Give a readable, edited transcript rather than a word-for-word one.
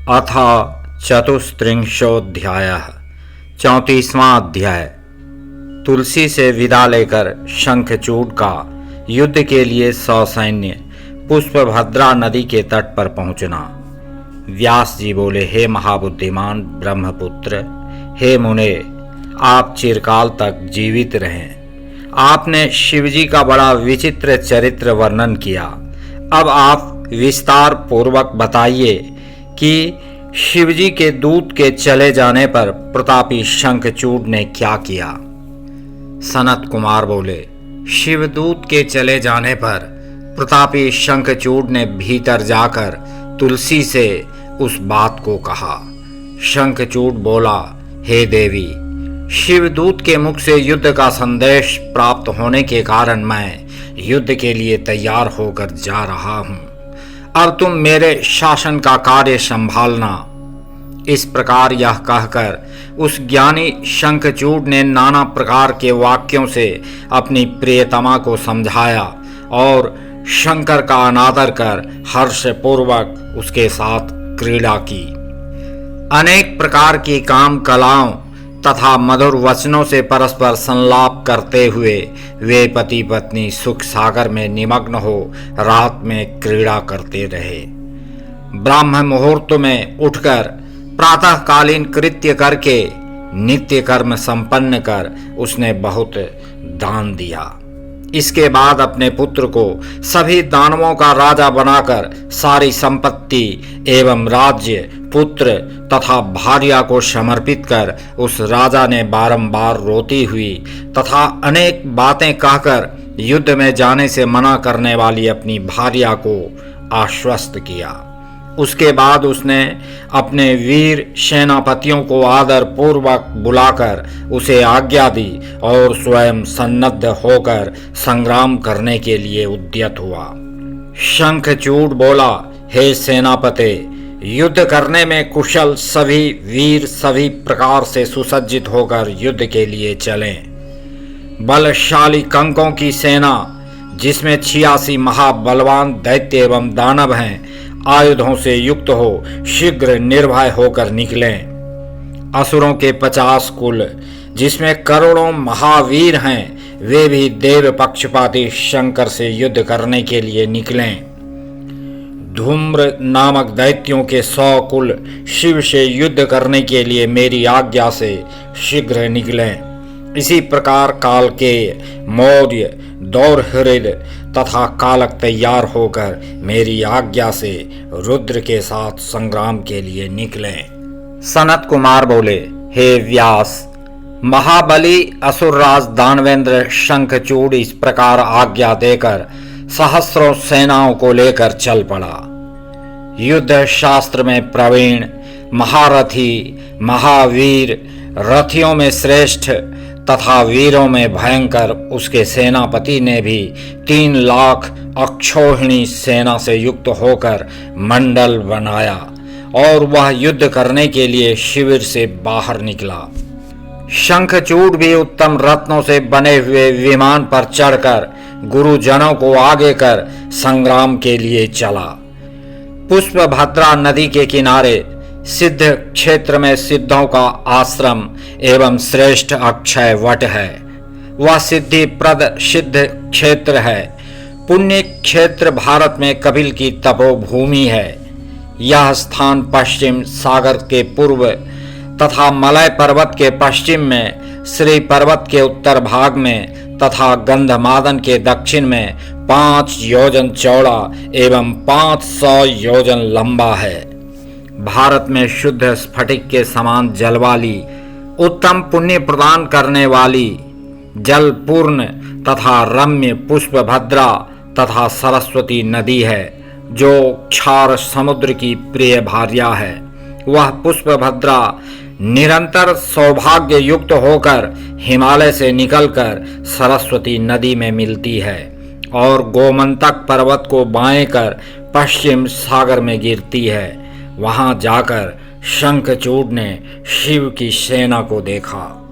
अथ चतुस्त्रिंशोऽध्यायः 34वां अध्याय। तुलसी से विदा लेकर शंखचूड का युद्ध के लिए ससैन्य पुष्पभद्रा नदी के तट पर पहुंचना। व्यास जी बोले, हे महाबुद्धिमान ब्रह्मपुत्र, हे मुने, आप चिरकाल तक जीवित रहें। आपने शिवजी का बड़ा विचित्र चरित्र वर्णन किया। अब आप विस्तार पूर्वक बताइए कि शिवजी के दूत के चले जाने पर प्रतापी शंखचूड ने क्या किया। सनत कुमार बोले, शिवदूत के चले जाने पर प्रतापी शंखचूड ने भीतर जाकर तुलसी से उस बात को कहा। शंखचूड बोला, हे देवी, शिवदूत के मुख से युद्ध का संदेश प्राप्त होने के कारण मैं युद्ध के लिए तैयार होकर जा रहा हूं। अब तुम मेरे शासन का कार्य संभालना। इस प्रकार यह कहकर उस ज्ञानी शंखचूड ने नाना प्रकार के वाक्यों से अपनी प्रियतमा को समझाया और शंकर का अनादर कर हर्षपूर्वक उसके साथ क्रीड़ा की। अनेक प्रकार की काम कलाओं तथा मधुर वचनों से परस्पर संलाप करते हुए वे पति पत्नी सुख सागर में निमग्न हो रात में क्रीड़ा करते रहे। ब्राह्म मुहूर्त में उठकर प्रातःकालीन कृत्य करके नित्य कर्म संपन्न कर उसने बहुत दान दिया। इसके बाद अपने पुत्र को सभी दानवों का राजा बनाकर सारी संपत्ति एवं राज्य पुत्र तथा भार्या को समर्पित कर उस राजा ने बारंबार रोती हुई तथा अनेक बातें कहकर युद्ध में जाने से मना करने वाली अपनी भार्या को आश्वस्त किया। उसके बाद उसने अपने वीर सेनापतियों को आदर पूर्वक बुलाकर उसे आज्ञा दी और स्वयं सन्नद्ध होकर संग्राम करने के लिए उद्यत हुआ। शंखचूड बोला, हे सेनापते, युद्ध करने में कुशल सभी वीर सभी प्रकार से सुसज्जित होकर युद्ध के लिए चलें। बलशाली कंकों की सेना जिसमें 86 महाबलवान दैत्य एवं दानव हैं, आयुधों से युक्त हो शीघ्र निर्भय होकर निकलें। असुरों के 50 कुल जिसमें करोड़ों महावीर हैं, वे भी देव पक्षपाती शंकर से युद्ध करने के लिए निकलें। धूम्र नामक दैत्यों के 100 कुल शिव से युद्ध करने के लिए मेरी आज्ञा से शीघ्र निकलें। इसी प्रकार काल के मौर्य दौरहृद तथा कालक तैयार होकर मेरी आज्ञा से रुद्र के साथ संग्राम के लिए निकलें। सनत कुमार बोले, हे व्यास, महाबली असुरराज दानवेंद्र शंखचूड इस प्रकार आज्ञा देकर सहस्रों सेनाओं को लेकर चल पड़ा। युद्ध शास्त्र में प्रवीण महारथी महावीर रथियों में श्रेष्ठ तथा वीरों में भयंकर उसके सेनापति ने भी 3 लाख अक्षौहिणी सेना से युक्त होकर मंडल बनाया और वह युद्ध करने के लिए शिविर से बाहर निकला। शंखचूड भी उत्तम रत्नों से बने हुए विमान पर चढ़कर गुरुजनों को आगे कर संग्राम के लिए चला। पुष्पभद्रा नदी के किनारे सिद्ध क्षेत्र में सिद्धों का आश्रम एवं श्रेष्ठ अक्षय वट है। वह सिद्धि प्रद सिद्ध क्षेत्र है। पुण्य क्षेत्र भारत में कपिल की तपोभूमि है। यह स्थान पश्चिम सागर के पूर्व तथा मलय पर्वत के पश्चिम में, श्री पर्वत के उत्तर भाग में तथा गंधमादन के दक्षिण में 5 योजन चौड़ा एवं 500 योजन लंबा है। भारत में शुद्ध स्फटिक के समान जल वाली, उत्तम पुण्य प्रदान करने वाली, जलपूर्ण तथा रम्य पुष्पभद्रा तथा सरस्वती नदी है, जो क्षार समुद्र की प्रिय भार्या है। वह पुष्पभद्रा निरंतर सौभाग्य युक्त होकर हिमालय से निकलकर सरस्वती नदी में मिलती है और गोमंतक पर्वत को बाएं कर पश्चिम सागर में गिरती है। वहां जाकर शंखचूड ने शिव की सेना को देखा।